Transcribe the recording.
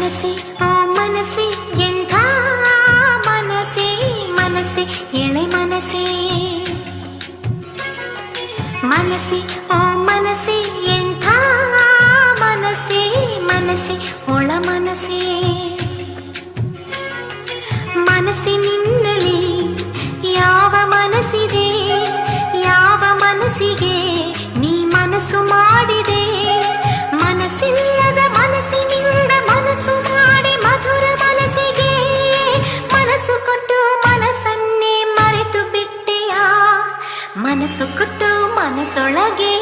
ಮನಸ್ಸೆ ಓ ಮನಸ್ಸೆ ಎಂಥ ಮನಸ್ಸೆ ಮನಸ್ಸೆ ಎಳೆ ಮನಸ್ಸೆ ಮನಸ್ಸೆ ಓ ಮನಸ್ಸೆ ಎಂಥ ಮನಸ್ಸೆ ಮನಸ್ಸೆ ಒಳ ಮನಸ್ಸೆ ಮನಸ್ಸಿನಿಂದಲೇ ಯಾವ ಮನಸ್ಸಿದೆ ಯಾವ ಮನಸ್ಸಿಗೆ ನೀ ಮನಸ್ಸು ಮಾಡಿದೆ ಮನಸ್ಸಿಲ್ಲದ ಮನಸ್ಸಿನಿಂದ ಮನಸ್ಸು ಮಾಡಿ ಮಧುರ ಮನಸ್ಸಿಗೆ ಮನಸ್ಸು ಕೊಟ್ಟು ಮನಸ್ಸನ್ನೇ ಮರೆತು ಬಿಟ್ಟೆಯಾ ಮನಸ್ಸು ಕೊಟ್ಟು ಮನಸ್ಸೊಳಗೆ